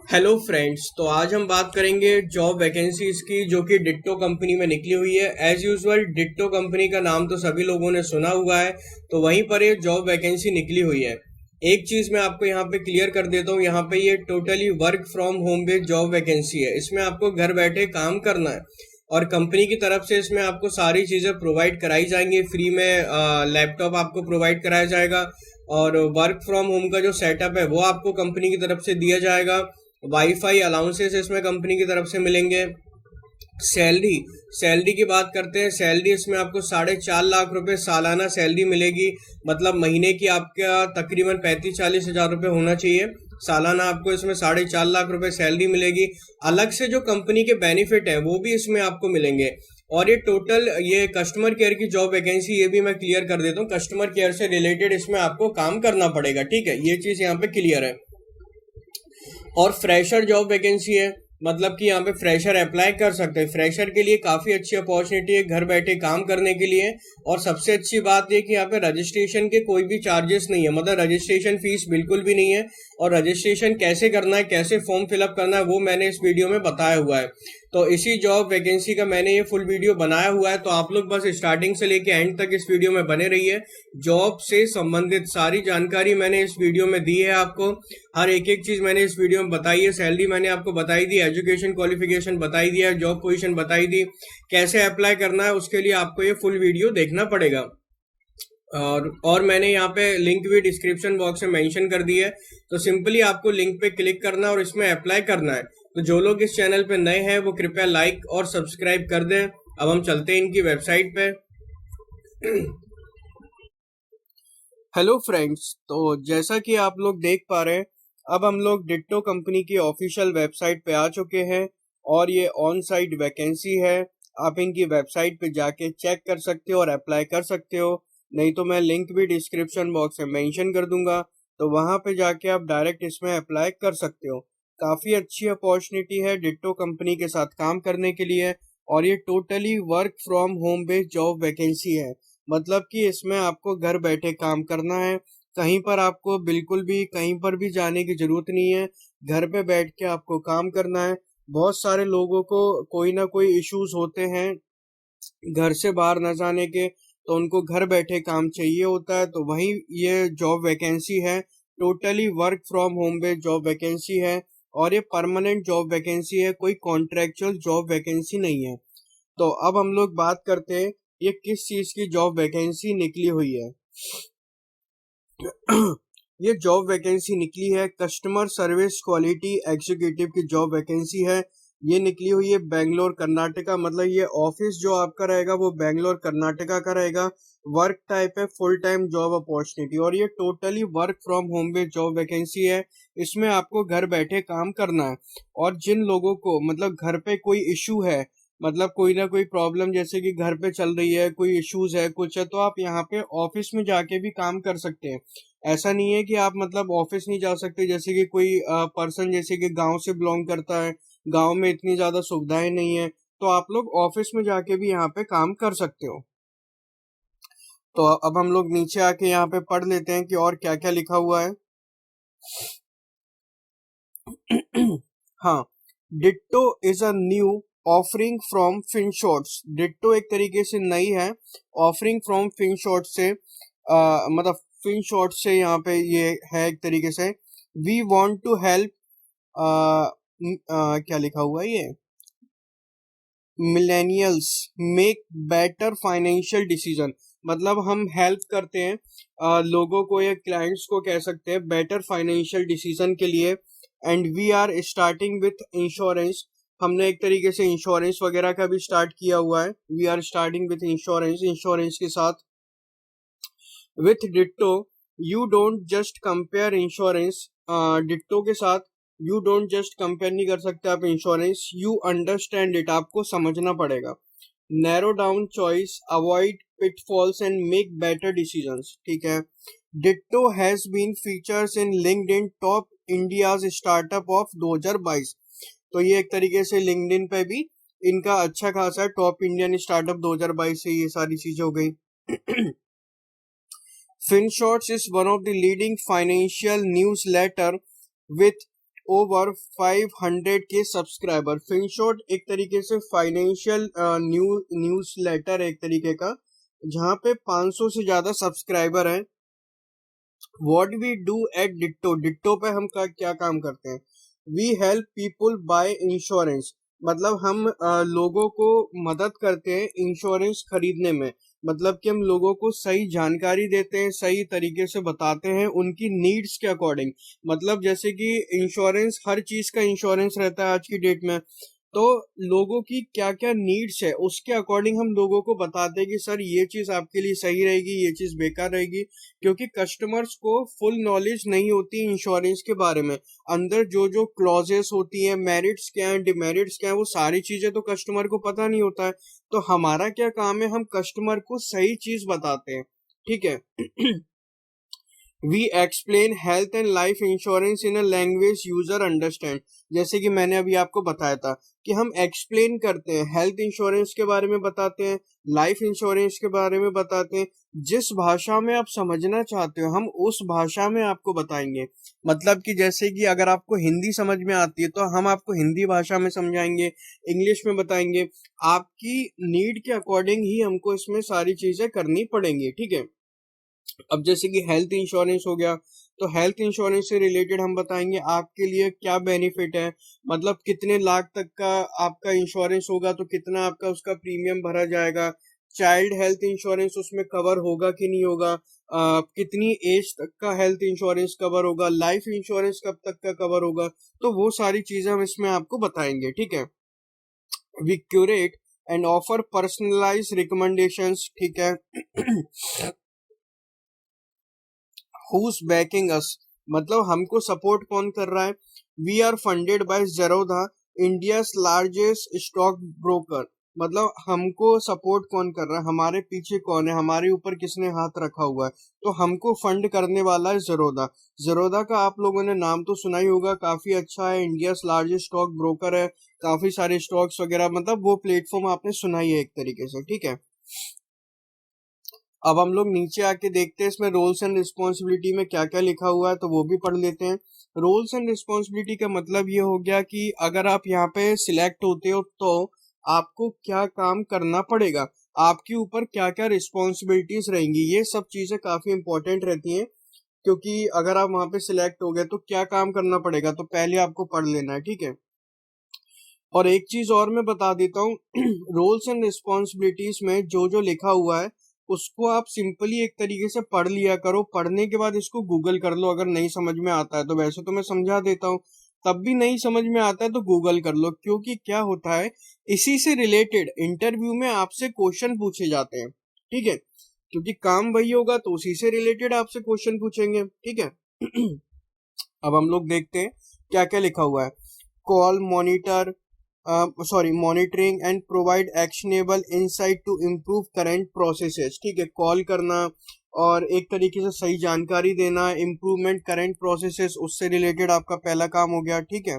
Hello friends. तो आज हम बात करेंगे जॉब वैकेंसीज की जो कि डिट्टो कंपनी में निकली हुई है। एज यूजुअल डिट्टो कंपनी का नाम तो सभी लोगों ने सुना हुआ है, तो वहीं पर ये जॉब वैकेंसी निकली हुई है। एक चीज मैं आपको यहाँ पे क्लियर कर देता हूँ, यहाँ पे ये totally work from home based job vacancy है। इसमें आपको घर बैठे काम करना है और कंपनी की तरफ से इसमें आपको सारी चीजें प्रोवाइड कराई जाएंगी फ्री में। लैपटॉप आपको प्रोवाइड कराया जाएगा और वर्क फ्रॉम होम का जो सेटअप है वो आपको कंपनी की तरफ से दिया जाएगा। वाईफाई अलाउंसेस इसमें कंपनी की तरफ से मिलेंगे। सैलरी सैलरी की बात करते हैं। सैलरी इसमें आपको 4.5 लाख रुपए सालाना सैलरी मिलेगी। मतलब महीने की आपका तकरीबन 35-40 हज़ार रुपए होना चाहिए। सालाना आपको इसमें 4.5 लाख रुपए सैलरी मिलेगी। अलग से जो कंपनी के बेनिफिट है वो भी इसमें आपको मिलेंगे। और ये कस्टमर केयर की जॉब वैकेंसी, ये भी मैं क्लियर कर देता हूँ। कस्टमर केयर से रिलेटेड इसमें आपको काम करना पड़ेगा, ठीक है, ये चीज यहाँ पे क्लियर है। और फ्रेशर जॉब वैकेंसी है, मतलब कि यहाँ पे फ्रेशर अप्लाई कर सकते हैं। फ्रेशर के लिए काफ़ी अच्छी अपॉर्चुनिटी है घर बैठे काम करने के लिए। और सबसे अच्छी बात यह कि यहाँ पे रजिस्ट्रेशन के कोई भी चार्जेस नहीं है, मतलब रजिस्ट्रेशन फीस बिल्कुल भी नहीं है। और रजिस्ट्रेशन कैसे करना है, कैसे फॉर्म फिलअप करना है, वो मैंने इस वीडियो में बताया हुआ है। तो इसी जॉब वैकेंसी का मैंने ये फुल वीडियो बनाया हुआ है, तो आप लोग बस स्टार्टिंग से लेके एंड तक इस वीडियो में बने रहिए। जॉब से संबंधित सारी जानकारी मैंने इस वीडियो में दी है आपको। हर एक एक चीज मैंने इस वीडियो में बताई है। सैलरी मैंने आपको बताई दी, एजुकेशन क्वालिफिकेशन बताई दिया, जॉब पोजीशन बताई दी, कैसे अप्लाई करना है उसके लिए आपको ये फुल वीडियो देखना पड़ेगा। और मैंने यहाँ पे लिंक भी डिस्क्रिप्शन बॉक्स में मेंशन कर दी है। तो सिंपली आपको लिंक पे क्लिक करना है और इसमें अप्लाई करना है। तो जो लोग इस चैनल पे नए हैं वो कृपया लाइक और सब्सक्राइब कर दें। अब हम चलते हैं इनकी वेबसाइट पे। हेलो फ्रेंड्स, तो जैसा कि आप लोग देख पा रहे हैं, अब हम लोग डिट्टो कंपनी की ऑफिशियल वेबसाइट पे आ चुके हैं और ये ऑन साइट वैकेंसी है। आप इनकी वेबसाइट पे जाके चेक कर सकते हो और अप्लाई कर सकते हो। नहीं तो मैं लिंक भी डिस्क्रिप्शन बॉक्स में मेंशन कर दूंगा, तो वहां पे जाके आप डायरेक्ट इसमें अप्लाई कर सकते हो। काफ़ी अच्छी अपॉर्चुनिटी है डिट्टो कंपनी के साथ काम करने के लिए। और ये totally work from home based job vacancy है, मतलब कि इसमें आपको घर बैठे काम करना है। कहीं पर आपको बिल्कुल भी कहीं पर भी जाने की जरूरत नहीं है। घर पे बैठ के आपको काम करना है। बहुत सारे लोगों को कोई ना कोई इश्यूज होते हैं घर से बाहर न जाने के, तो उनको घर बैठे काम चाहिए होता है। तो वही ये जॉब वैकेंसी है। Totally work from home based job vacancy है और ये परमानेंट जॉब वैकेंसी है, कोई कॉन्ट्रेक्चुअल जॉब वैकेंसी नहीं है। तो अब हम लोग बात करते हैं ये किस चीज की जॉब वैकेंसी निकली हुई है। ये जॉब वैकेंसी निकली है कस्टमर सर्विस क्वालिटी एग्जीक्यूटिव की जॉब वैकेंसी है। ये निकली हुई है बेंगलोर कर्नाटका, मतलब ये ऑफिस जो आपका रहेगा वो बेंगलोर कर्नाटका का रहेगा। वर्क टाइप है फुल टाइम जॉब अपॉर्चुनिटी और ये totally work from home based job vacancy है। इसमें आपको घर बैठे काम करना है। और जिन लोगों को मतलब घर पे कोई इशू है, मतलब कोई ना कोई प्रॉब्लम जैसे कि घर पे चल रही है, कोई इश्यूज है कुछ है, तो आप यहाँ पे ऑफिस में जाके भी काम कर सकते हैं। ऐसा नहीं है कि आप मतलब ऑफिस नहीं जा सकते। जैसे कि कोई पर्सन जैसे कि गांव से बिलोंग करता है, गांव में इतनी ज्यादा सुविधाएं नहीं है, तो आप लोग ऑफिस में जाके भी यहाँ पे काम कर सकते हो। तो अब हम लोग नीचे आके यहाँ पे पढ़ लेते हैं कि और क्या क्या लिखा हुआ है। हाँ, Ditto is a new offering from Finshots. Ditto एक तरीके से नई है, ऑफरिंग फ्रॉम फिनशॉट से मतलब फिनशॉट से यहाँ पे ये है एक तरीके से। वी वांट टू हेल्प, क्या लिखा हुआ है ये, millennials make better financial decision. मतलब हम हेल्प करते हैं लोगों को या क्लाइंट्स को कह सकते हैं बेटर फाइनेंशियल डिसीजन के लिए। And we are starting with insurance. हमने एक तरीके से इंश्योरेंस वगैरह का भी स्टार्ट किया हुआ है। We are starting with insurance, insurance के साथ। With Ditto you don't just compare insurance. Ditto के साथ यू डोंट जस्ट कंपेयर नहीं कर सकते आप इंश्योरेंस, यू अंडरस्टैंड इट, आपको समझना पड़ेगा। Narrow down choice, avoid pitfalls and make better decisions, ठीक है। Ditto has been features in LinkedIn top India's startup of 2022। तो ये एक तरीके से लिंक्डइन पे भी इनका अच्छा खासा टॉप इंडियन स्टार्टअप 2022 से ये सारी चीजें हो गई। FinShots is one of the leading financial newsletter with over 500 के सब्सक्राइबर। फिनशॉट एक तरीके से फाइनेंशियल न्यूज लेटर है एक तरीके का, जहां पे 500 से ज्यादा सब्सक्राइबर हैं। What we do at Ditto, Ditto पे हम क्या काम करते हैं? We help people buy insurance, मतलब हम लोगों को मदद करते हैं इंश्योरेंस खरीदने में। मतलब कि हम लोगों को सही जानकारी देते हैं, सही तरीके से बताते हैं उनकी नीड्स के अकॉर्डिंग। मतलब जैसे कि इंश्योरेंस, हर चीज का इंश्योरेंस रहता है आज की डेट में, तो लोगों की क्या क्या नीड्स है उसके अकॉर्डिंग हम लोगों को बताते हैं कि सर ये चीज आपके लिए सही रहेगी, ये चीज बेकार रहेगी। क्योंकि कस्टमर्स को फुल नॉलेज नहीं होती इंश्योरेंस के बारे में। अंदर जो जो क्लॉजेस होती हैं, मेरिट्स क्या हैं, डिमेरिट्स क्या हैं, वो सारी चीजें तो कस्टमर को पता नहीं होता है। तो हमारा क्या काम है, हम कस्टमर को सही चीज बताते हैं। ठीक है। We explain health and life insurance in a language user understand. जैसे कि मैंने अभी आपको बताया था कि हम एक्सप्लेन करते हैं, हेल्थ इंश्योरेंस के बारे में बताते हैं, लाइफ इंश्योरेंस के बारे में बताते हैं। जिस भाषा में आप समझना चाहते हो हम उस भाषा में आपको बताएंगे। मतलब कि जैसे कि अगर आपको हिंदी समझ में आती है तो हम आपको हिंदी भाषा में समझाएंगे, इंग्लिश में बताएंगे। आपकी नीड के अकॉर्डिंग ही हमको इसमें सारी चीजें करनी पड़ेंगी। ठीक है। अब जैसे कि हेल्थ इंश्योरेंस हो गया, तो हेल्थ इंश्योरेंस से रिलेटेड हम बताएंगे आपके लिए क्या बेनिफिट है। मतलब कितने लाख तक का आपका इंश्योरेंस होगा तो कितना आपका उसका प्रीमियम भरा जाएगा। चाइल्ड हेल्थ इंश्योरेंस उसमें कवर होगा कि नहीं होगा, कितनी एज तक का हेल्थ इंश्योरेंस कवर होगा, लाइफ इंश्योरेंस कब तक का कवर होगा। तो वो सारी चीजें हम इसमें आपको बताएंगे। ठीक है। We curate and offer personalise recommendations. ठीक है। हुज बैकिंग अस, मतलब हमको सपोर्ट कौन कर रहा है? We are funded by Zerodha, India largest stockbroker. मतलब हमको सपोर्ट कौन कर रहा है, हमारे पीछे कौन है, हमारे ऊपर किसने हाथ रखा हुआ है? तो हमको फंड करने वाला है जेरोधा। जेरोधा का आप लोगों ने नाम तो सुना ही होगा, काफी अच्छा है, इंडिया लार्जेस्ट स्टॉक ब्रोकर है, काफी सारे स्टॉक्स वगैरह, मतलब वो प्लेटफॉर्म आपने सुना ही है एक तरीके से। ठीक है। अब हम लोग नीचे आके देखते हैं इसमें रोल्स एंड रिस्पॉन्सिबिलिटी में क्या क्या लिखा हुआ है, तो वो भी पढ़ लेते हैं। रोल्स एंड रिस्पॉन्सिबिलिटी का मतलब ये हो गया कि अगर आप यहाँ पे सिलेक्ट होते हो तो आपको क्या काम करना पड़ेगा, आपके ऊपर क्या क्या रिस्पॉन्सिबिलिटीज रहेंगी। ये सब चीजें काफी इंपॉर्टेंट रहती हैं, क्योंकि अगर आप वहां पे सिलेक्ट हो गए तो क्या काम करना पड़ेगा, तो पहले आपको पढ़ लेना है। ठीक है। और एक चीज और मैं बता देता हूँ, रोल्स एंड रिस्पॉन्सिबिलिटीज में जो जो लिखा हुआ है उसको आप सिंपली एक तरीके से पढ़ लिया करो। पढ़ने के बाद इसको गूगल कर लो अगर नहीं समझ में आता है तो। वैसे तो मैं समझा देता हूँ, तब भी नहीं समझ में आता है तो गूगल कर लो। क्योंकि क्या होता है, इसी से रिलेटेड इंटरव्यू में आपसे क्वेश्चन पूछे जाते हैं। ठीक है। क्योंकि काम वही होगा तो उसी से रिलेटेड आपसे क्वेश्चन पूछेंगे। ठीक है। अब हम लोग देखते हैं क्या क्या लिखा हुआ है। Call monitor, monitoring and provide actionable insight to improve current processes. ठीक है। कॉल करना और एक तरीके से सही जानकारी देना, इम्प्रूवमेंट करंट प्रोसेसेस, उससे रिलेटेड आपका पहला काम हो गया। ठीक है।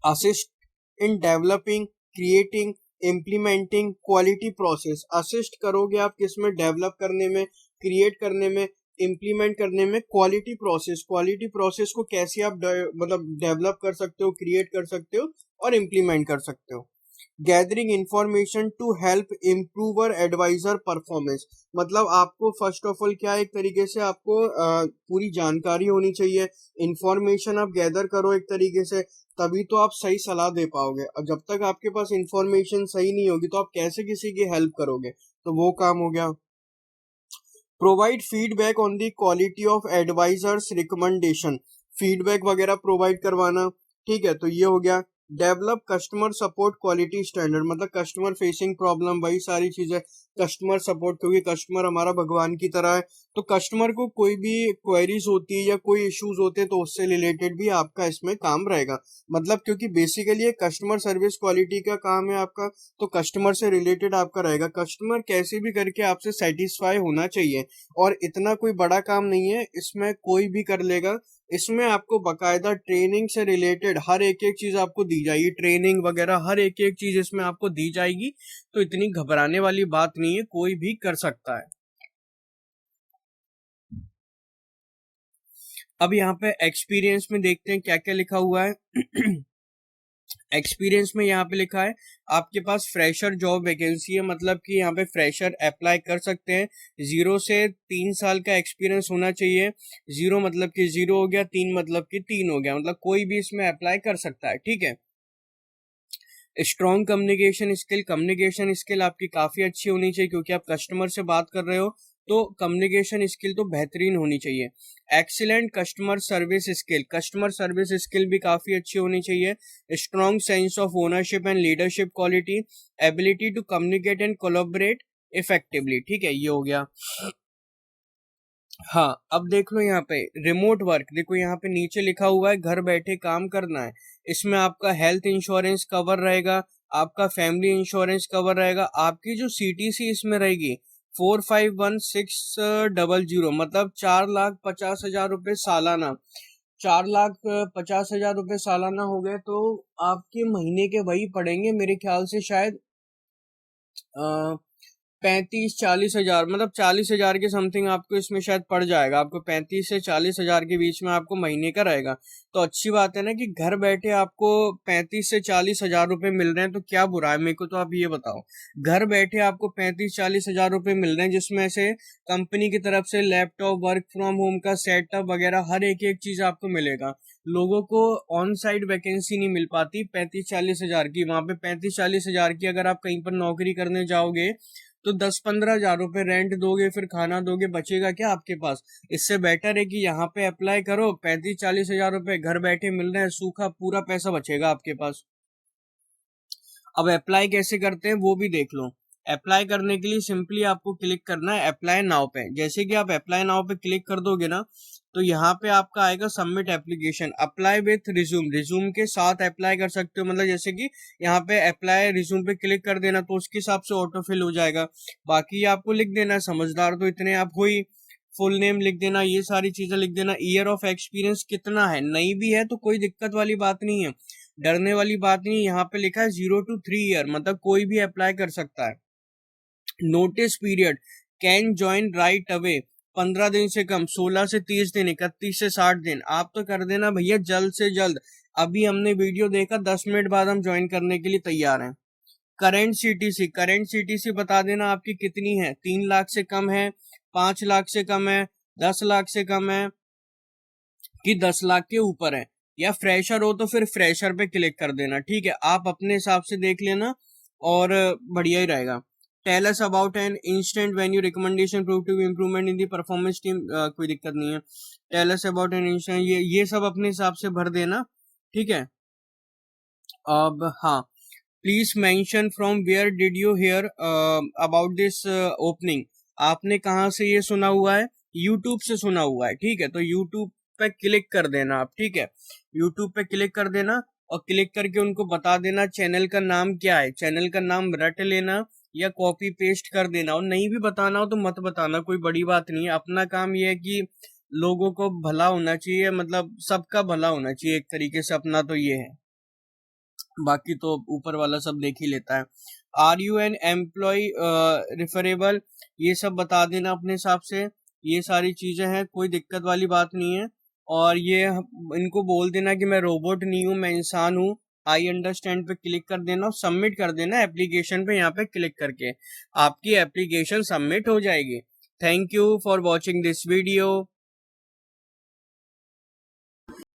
Assist in developing, creating, implementing quality process. Assist करोगे आप किसमें? डेवलप करने में, क्रिएट करने में, इम्प्लीमेंट करने में क्वालिटी प्रोसेस। क्वालिटी प्रोसेस को कैसे आप मतलब डेवलप कर सकते हो, क्रिएट कर सकते हो और इम्प्लीमेंट कर सकते हो। Gathering information to help improver adviser performance, मतलब आपको फर्स्ट ऑफ ऑल क्या है, एक तरीके से आपको पूरी जानकारी होनी चाहिए। इंफॉर्मेशन आप गैदर करो एक तरीके से, तभी तो आप सही सलाह दे पाओगे। और जब तक आपके पास इंफॉर्मेशन सही नहीं होगी तो आप कैसे किसी की हेल्प करोगे? तो वो काम हो गया। Provide feedback on the quality of advisers recommendation, feedback वगैरह प्रोवाइड करवाना। ठीक है। तो ये हो गया। Develop customer support quality standard, मतलब कस्टमर फेसिंग प्रॉब्लम, वही सारी चीजें, कस्टमर सपोर्ट, क्योंकि कस्टमर हमारा भगवान की तरह है। तो कस्टमर को कोई भी क्वेरीज होती है या कोई इश्यूज होते हैं तो उससे रिलेटेड भी आपका इसमें काम रहेगा। मतलब क्योंकि बेसिकली ये कस्टमर सर्विस क्वालिटी का काम है आपका, तो कस्टमर से रिलेटेड आपका रहेगा। कस्टमर कैसे भी करके आपसे सेटिस्फाई होना चाहिए। और इतना कोई बड़ा काम नहीं है, इसमें कोई भी कर लेगा। इसमें आपको बकायदा ट्रेनिंग से रिलेटेड हर एक एक चीज आपको दी जाएगी, ट्रेनिंग वगैरह हर एक एक चीज इसमें आपको दी जाएगी। तो इतनी घबराने वाली बात नहीं है, कोई भी कर सकता है। अब यहाँ पे एक्सपीरियंस में देखते हैं क्या क्या लिखा हुआ है। एक्सपीरियंस में यहाँ पे लिखा है आपके पास फ्रेशर जॉब वैकेंसी है, मतलब कि यहाँ पे फ्रेशर अप्लाई कर सकते हैं। 0 से 3 साल का एक्सपीरियंस होना चाहिए। 0 मतलब कि 0 हो गया, 3 मतलब कि 3 हो गया, मतलब कोई भी इसमें अप्लाई कर सकता है, ठीक है। स्ट्रॉन्ग कम्युनिकेशन स्किल आपकी काफ़ी अच्छी होनी चाहिए, क्योंकि आप कस्टमर से बात कर रहे हो, तो कम्युनिकेशन स्किल तो बेहतरीन होनी चाहिए। एक्सीलेंट कस्टमर सर्विस स्किल भी काफ़ी अच्छी होनी चाहिए। Strong sense of ownership and leadership quality, ability to communicate and collaborate effectively, ठीक है, ये हो गया। हाँ, अब देख लो यहाँ पे रिमोट वर्क, देखो यहाँ पे नीचे लिखा हुआ है घर बैठे काम करना है। इसमें आपका हेल्थ इंश्योरेंस कवर रहेगा, आपका फैमिली इंश्योरेंस कवर रहेगा, आपकी जो सीटीसी इसमें रहेगी 451600, मतलब 4,50,000 रुपये सालाना। 4,50,000 रुपये सालाना हो गए तो आपके महीने के वही पड़ेंगे मेरे ख्याल से, शायद 35-40 हजार, मतलब 40 हजार के समथिंग आपको इसमें शायद पड़ जाएगा। आपको 35 से 40 हजार के बीच में आपको महीने का रहेगा। तो अच्छी बात है ना कि घर बैठे आपको 35 से 40 हजार रुपये मिल रहे हैं, तो क्या बुरा है? मेरे को तो आप ये बताओ, घर बैठे आपको 35-40 हजार रुपये मिल रहे हैं, जिसमें से कंपनी की तरफ से लैपटॉप, वर्क फ्रॉम होम का सेटअप वगैरह हर एक एक चीज आपको मिलेगा। लोगों को ऑन साइड वैकेंसी नहीं मिल पाती 35-40 हजार की। वहां पे 35-40 हजार की अगर आप कहीं पर नौकरी करने जाओगे तो 10-15 हजार रुपये रेंट दोगे, फिर खाना दोगे, बचेगा क्या आपके पास? इससे बेटर है कि यहाँ पे अप्लाई करो, 35-40 हजार रुपये घर बैठे मिल रहे हैं, सूखा पूरा पैसा बचेगा आपके पास। अब अप्लाई कैसे करते हैं वो भी देख लो। अप्लाई करने के लिए सिंपली आपको क्लिक करना है अप्लाई नाउ पे। जैसे कि आप अप्लाई नाउ पे क्लिक कर दोगे ना, तो यहाँ पे आपका आएगा submit application, apply with resume. Resume के साथ अप्लाई कर सकते हो, मतलब जैसे कि यहाँ पे अप्लाई रिज्यूम पे क्लिक कर देना तो उसके हिसाब से ऑटो फिल हो जाएगा। बाकी आपको लिख देना है, समझदार तो इतने आप हो ही, फुल नेम लिख देना, ये सारी चीजें लिख देना। ईयर ऑफ एक्सपीरियंस कितना है, नहीं भी है तो कोई दिक्कत वाली बात नहीं है, डरने वाली बात नहीं। यहाँ पे लिखा है 0 to 3 ईयर, मतलब कोई भी अप्लाई कर सकता है। Notice period can join right away, 15 दिन से कम, 16 से 30 दिन, 31 से 60 दिन। आप तो कर देना भैया जल्द से जल्द। अभी हमने वीडियो देखा, 10 मिनट बाद हम ज्वाइन करने के लिए तैयार हैं। करंट सीटीसी बता देना आपकी कितनी है, 3 लाख से कम है, 5 लाख से कम है, 10 लाख से कम है, कि 10 लाख के ऊपर है। या फ्रेशर हो तो फिर फ्रेशर पे क्लिक कर देना, ठीक है, आप अपने हिसाब से देख लेना और बढ़िया ही रहेगा। Tell us about an instant when you recommendation prove to improvement in the performance team, कोई दिक्कत नहीं है। Tell us about an instant, ये सब अपने हिसाब से भर देना, ठीक है। अब हाँ, please mention from where did you hear about this opening, आपने कहाँ से ये सुना हुआ है? यूट्यूब से सुना हुआ है, ठीक है, तो यूट्यूब पे क्लिक कर देना आप, ठीक है, यूट्यूब पे क्लिक कर देना और क्लिक करके उनको बता देना चैनल का नाम क्या है। चैनल का नाम रट लेना या कॉपी पेस्ट कर देना, और नहीं भी बताना हो तो मत बताना, कोई बड़ी बात नहीं है। अपना काम ये है कि लोगों को भला होना चाहिए, मतलब सबका भला होना चाहिए एक तरीके से, अपना तो ये है, बाकी तो ऊपर वाला सब देख ही लेता है। आर यू एन एम्प्लॉय रिफरेबल, ये सब बता देना अपने हिसाब से। ये सारी चीजें हैं, कोई दिक्कत वाली बात नहीं है। और ये इनको बोल देना कि मैं रोबोट नहीं हूँ, मैं इंसान हूँ। आई अंडरस्टैंड पे क्लिक कर देना और सबमिट कर देना एप्लीकेशन पे, यहाँ पे क्लिक करके आपकी एप्लीकेशन सबमिट हो जाएगी। Thank you for watching this video.